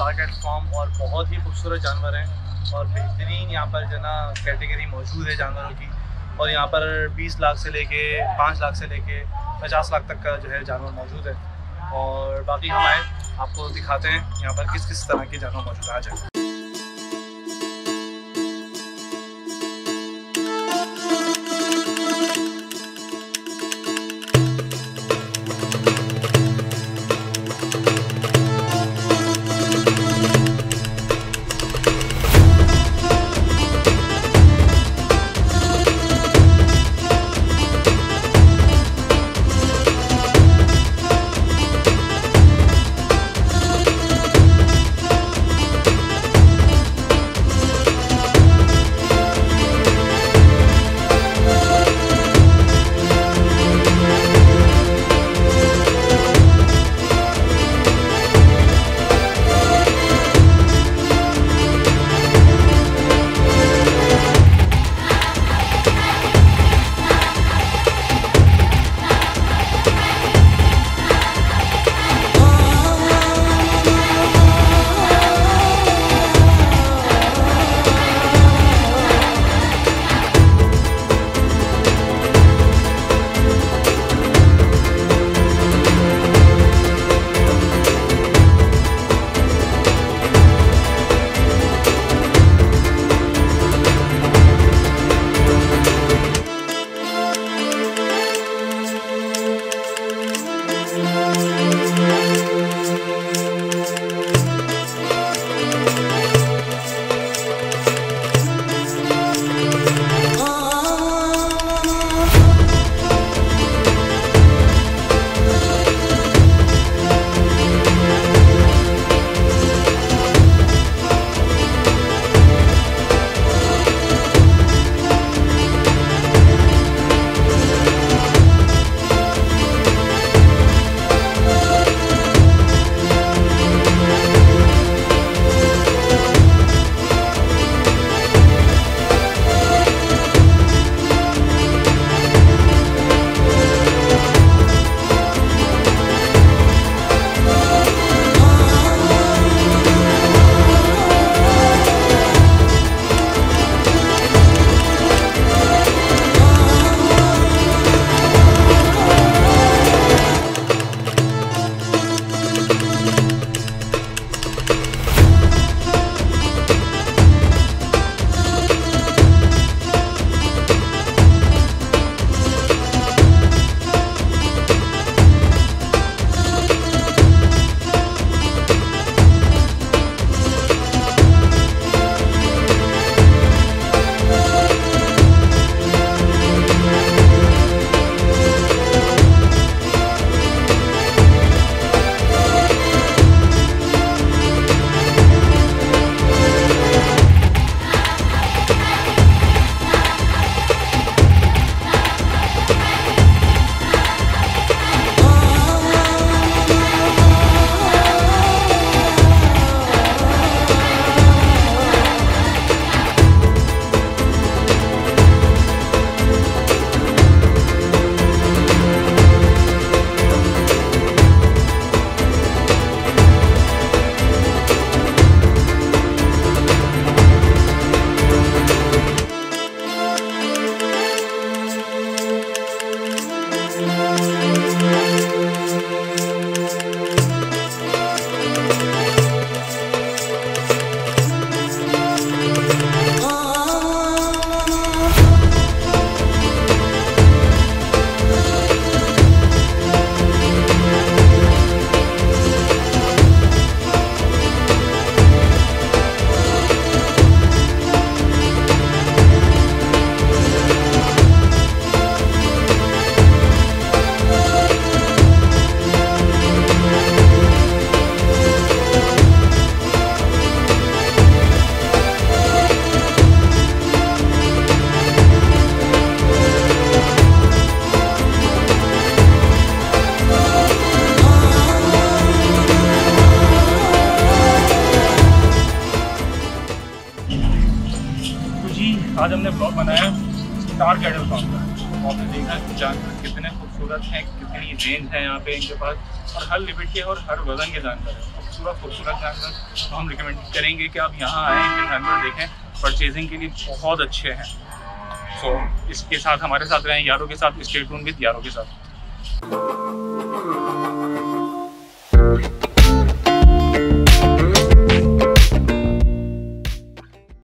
Shah cattle farm और बहुत ही खूबसूरत जानवर हैं और बेहतरीन यहाँ पर जो है ना कैटेगरी मौजूद है जानवरों की। और यहाँ पर 20 लाख से लेके 5 लाख से लेके 50 लाख तक का जो है जानवर मौजूद है। और बाकी हम आए आपको दिखाते हैं यहाँ पर किस किस तरह के जानवर मौजूद है। आ जाए। आज हमने ब्लॉग बनाया स्टार कैटल फार्म का। आपने देखा जानवर कितने खूबसूरत हैं, कितनी रेंज है यहाँ पे इनके पास, और हर लिमिट के और हर वजन के जानवर हैं। खूबसूरत जानवर, तो हम रिकमेंड करेंगे कि आप यहाँ आएँ, इनके जानवर देखें, परचेजिंग के लिए बहुत अच्छे हैं। सो इसके साथ हमारे साथ रहें, यारों के साथ, स्टे ट्यून्ड विद यारों के साथ।